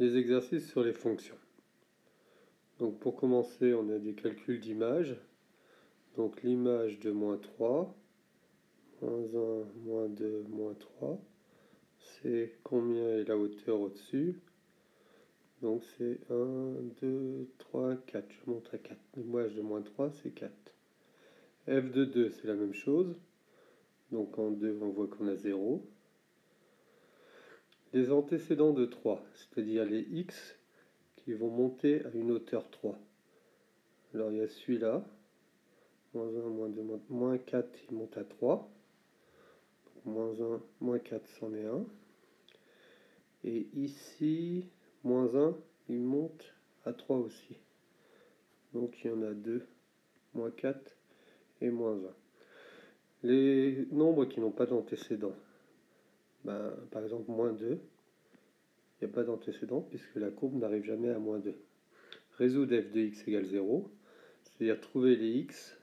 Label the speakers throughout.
Speaker 1: Des exercices sur les fonctions. Donc pour commencer, on a des calculs d'image. Donc l'image de moins 3, moins 1, moins 2, moins 3, c'est combien est la hauteur au-dessus? Donc c'est 1, 2, 3, 4. Je monte à 4. L'image de moins 3, c'est 4. F de 2, c'est la même chose. Donc en 2, on voit qu'on a 0. Les antécédents de 3, c'est-à-dire les x qui vont monter à une hauteur 3. Alors il y a celui-là, moins 1, moins 2, moins 4, il monte à 3. Donc, moins 1, moins 4, c'en est 1. Et ici, moins 1, il monte à 3 aussi. Donc il y en a 2, moins 4 et moins 1. Les nombres qui n'ont pas d'antécédent, par exemple moins 2, il n'y a pas d'antécédent puisque la courbe n'arrive jamais à moins 2. Résoudre f de x égale 0, c'est-à-dire trouver les x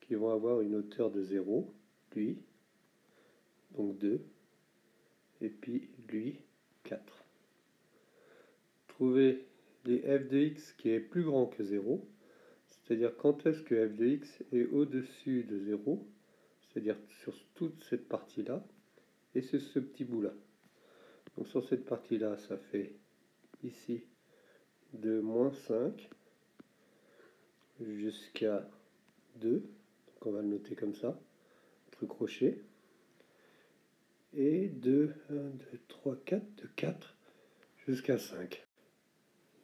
Speaker 1: qui vont avoir une hauteur de 0, lui, donc 2, et puis lui, 4. Trouver les f de x qui est plus grand que 0, c'est-à-dire quand est-ce que f de x est au-dessus de 0, c'est-à-dire sur toute cette partie-là, et c'est ce petit bout-là. Donc sur cette partie-là, ça fait ici de moins 5 jusqu'à 2, donc on va le noter comme ça, entre crochets, et de 1, 2, 3, 4, de 4 jusqu'à 5.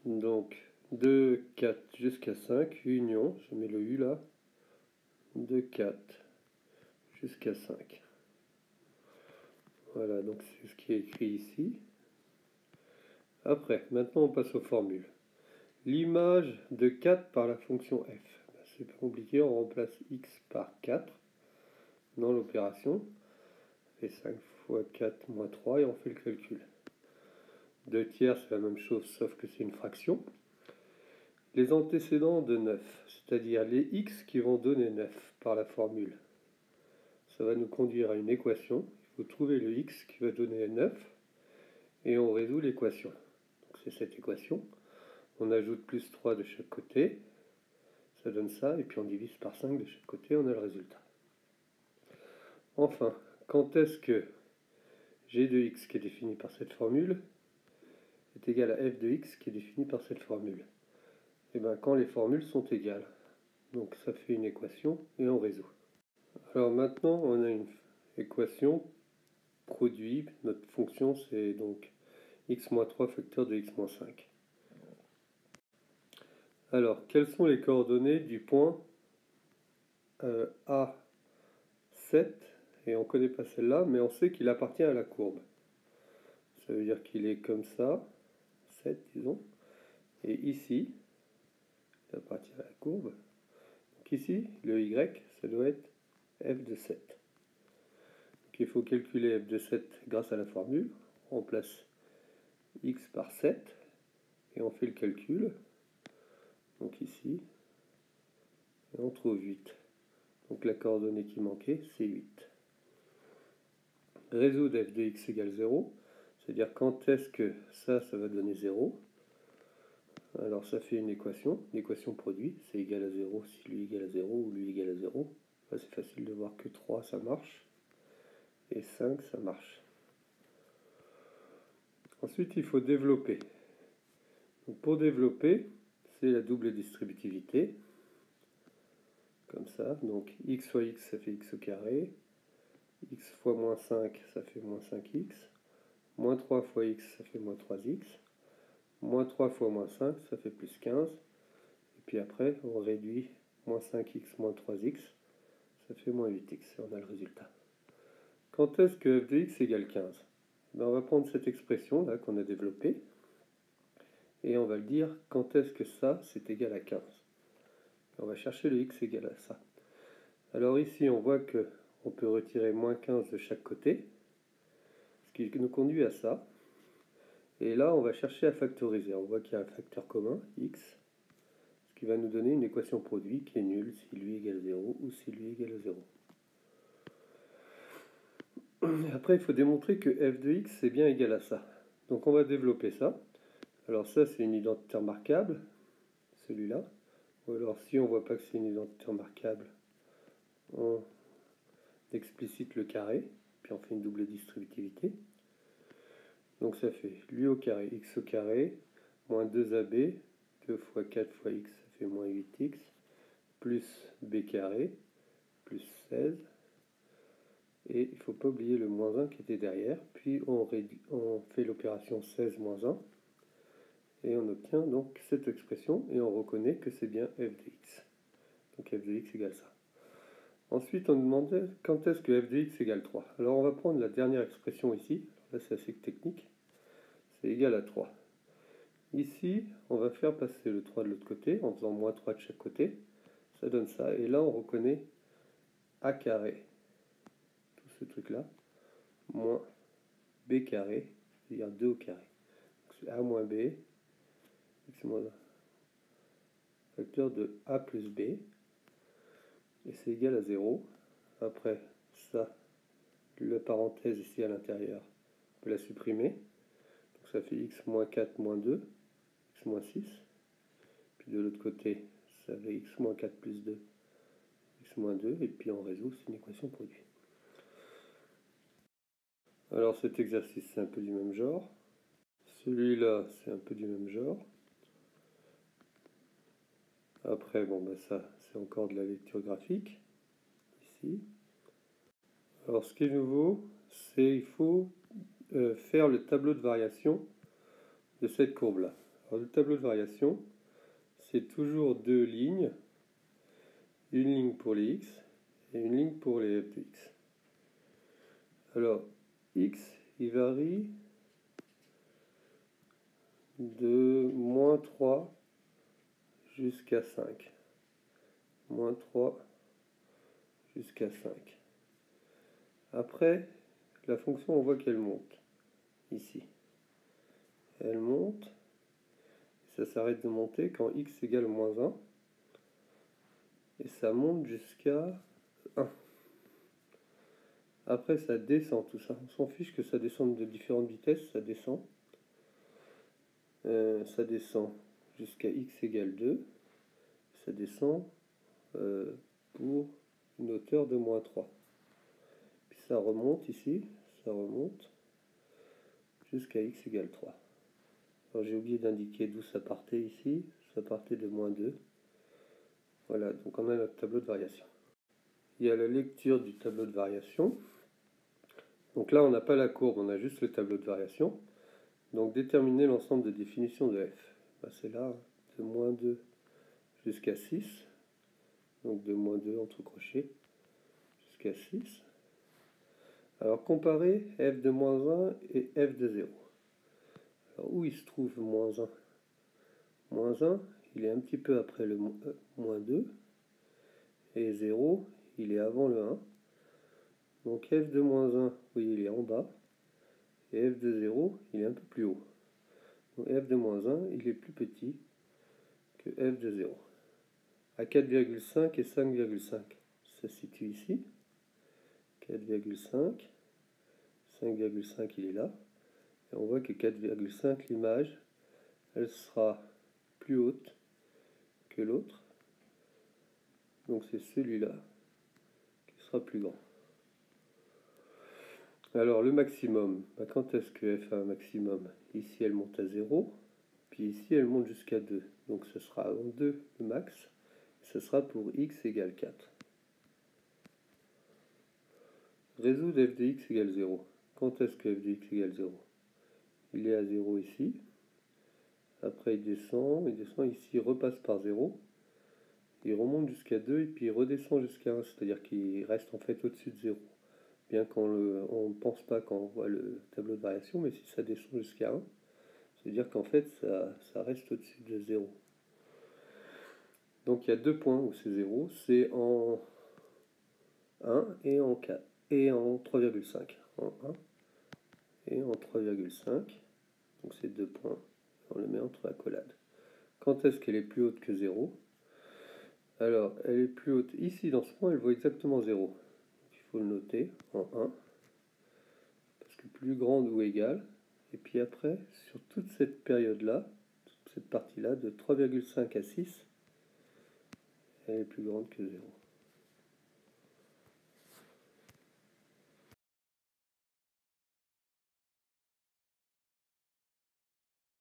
Speaker 1: Donc de 4 jusqu'à 5, union, je mets le U là, de 4 jusqu'à 5. Voilà, donc c'est ce qui est écrit ici. Après, maintenant on passe aux formules. L'image de 4 par la fonction f. C'est pas compliqué, on remplace x par 4 dans l'opération. Ça fait 5 fois 4 moins 3 et on fait le calcul. 2 tiers, c'est la même chose, sauf que c'est une fraction. Les antécédents de 9, c'est-à-dire les x qui vont donner 9 par la formule. Ça va nous conduire à une équation. Il faut trouver le x qui va donner 9 et on résout l'équation. Donc c'est cette équation. On ajoute plus 3 de chaque côté. Ça donne ça et puis on divise par 5 de chaque côté, on a le résultat. Enfin, quand est-ce que g de x qui est défini par cette formule est égal à f de x qui est défini par cette formule? Et bien quand les formules sont égales. Donc ça fait une équation et on résout. Alors maintenant on a une équation produit, notre fonction c'est donc x-3 facteur de x-5. Alors quelles sont les coordonnées du point A7, et on ne connaît pas celle-là, mais on sait qu'il appartient à la courbe. Ça veut dire qu'il est comme ça, 7 disons, et ici, il appartient à la courbe. Donc ici, le y, ça doit être f de 7. Donc il faut calculer f de 7 grâce à la formule. On remplace x par 7, et on fait le calcul. Donc ici, et on trouve 8. Donc la coordonnée qui manquait, c'est 8. Résoudre f de x égale 0, c'est-à-dire quand est-ce que ça va donner 0. Alors ça fait une équation produit, c'est égal à 0 si lui égale à 0 ou lui égale à 0. Là c'est facile de voir que 3 ça marche, et 5 ça marche. Ensuite il faut développer. Donc, pour développer, c'est la double distributivité, comme ça, donc x fois x ça fait x au carré, x fois moins 5 ça fait moins 5x, moins 3 fois x ça fait moins 3x, moins 3 fois moins 5 ça fait plus 15, et puis après on réduit moins 5x moins 3x, ça fait moins 8x, et on a le résultat. Quand est-ce que f de x égale 15? On va prendre cette expression là qu'on a développée, et on va le dire quand est-ce que ça c'est égal à 15. Et on va chercher le x égal à ça. Alors ici on voit que on peut retirer moins 15 de chaque côté, ce qui nous conduit à ça. Et là on va chercher à factoriser. On voit qu'il y a un facteur commun, x, ce qui va nous donner une équation produit qui est nulle si lui égale 0 ou si lui égale à 0. Après il faut démontrer que f de x est bien égal à ça. Donc on va développer ça. Alors ça, c'est une identité remarquable, celui-là. Ou alors si on ne voit pas que c'est une identité remarquable, on explicite le carré, puis on fait une double distributivité. Donc ça fait lui au carré, x au carré, moins 2ab, 2 fois 4 fois x, ça fait moins 8x, plus b carré, plus 16. Et il ne faut pas oublier le moins 1 qui était derrière. Puis on fait l'opération 16 moins 1. Et on obtient donc cette expression. Et on reconnaît que c'est bien f de x. Donc f de x égale ça. Ensuite, on demandait quand est-ce que f de x égale 3. Alors on va prendre la dernière expression ici. Là, c'est assez technique. C'est égal à 3. Ici, on va faire passer le 3 de l'autre côté en faisant moins 3 de chaque côté. Ça donne ça. Et là, on reconnaît a carré, tout ce truc-là, moins b carré, c'est-à-dire 2 au carré. Donc c'est a moins b, x moins 1, facteur de a plus b, et c'est égal à 0. Après, ça, la parenthèse ici à l'intérieur, on peut la supprimer. Donc ça fait x moins 4 moins 2, x moins 6. Puis de l'autre côté, ça fait x moins 4 plus 2, x moins 2, et puis on résout, c'est une équation produit. Alors cet exercice, c'est un peu du même genre. Celui-là, c'est un peu du même genre. Après, bon, ben ça, c'est encore de la lecture graphique, ici. Alors, ce qui est nouveau, c'est il faut faire le tableau de variation de cette courbe-là. Alors, le tableau de variation, c'est toujours deux lignes, une ligne pour les x et une ligne pour les f de x. Alors, x, il varie de moins 3 jusqu'à 5. Moins 3 jusqu'à 5. Après, la fonction, on voit qu'elle monte, ici. Elle monte, ça s'arrête de monter quand x égale moins 1, et ça monte jusqu'à 1. Après, ça descend tout ça. On s'en fiche que ça descende de différentes vitesses, ça descend. Ça descend jusqu'à x égale 2. Ça descend pour une hauteur de moins 3. Puis ça remonte ici, ça remonte jusqu'à x égale 3. Alors j'ai oublié d'indiquer d'où ça partait ici. Ça partait de moins 2. Voilà, donc on a notre tableau de variation. Il y a la lecture du tableau de variation. Donc là, on n'a pas la courbe, on a juste le tableau de variation. Donc déterminer l'ensemble de définitions de f. Ben, c'est là, de moins 2 jusqu'à 6. Donc de moins 2 entre crochets jusqu'à 6. Alors comparer f de moins 1 et f de 0. Alors où il se trouve moins 1 ? Moins 1, il est un petit peu après le moins 2. Et 0, il est avant le 1. Donc f de moins 1, oui, il est en bas. Et f de 0, il est un peu plus haut. Donc f de moins 1, il est plus petit que f de 0. À 4,5 et 5,5, ça se situe ici. 4,5, 5,5, il est là. Et on voit que 4,5, l'image, elle sera plus haute que l'autre. Donc c'est celui-là qui sera plus grand. Alors le maximum, quand est-ce que f a un maximum? Ici elle monte à 0, puis ici elle monte jusqu'à 2. Donc ce sera en 2 le max, ce sera pour x égale 4. Résoudre f de x égale 0. Quand est-ce que f de x égale 0? Il est à 0 ici. Après il descend ici, il repasse par 0. Il remonte jusqu'à 2 et puis il redescend jusqu'à 1, c'est-à-dire qu'il reste en fait au-dessus de 0. Bien qu'on ne pense pas quand on voit le tableau de variation, mais si ça descend jusqu'à 1, c'est-à-dire qu'en fait ça reste au-dessus de 0. Donc il y a deux points où c'est 0, c'est en 1 et en 4, et en 3,5. En 1 et en 3,5. Donc c'est deux points, on le met entre accolades. Quand est-ce qu'elle est plus haute que 0? Alors elle est plus haute ici dans ce point, elle vaut exactement 0. Il faut le noter en 1. Parce que plus grande ou égale, Et puis après, sur toute cette période-là, toute cette partie-là, de 3,5 à 6, elle est plus grande que 0.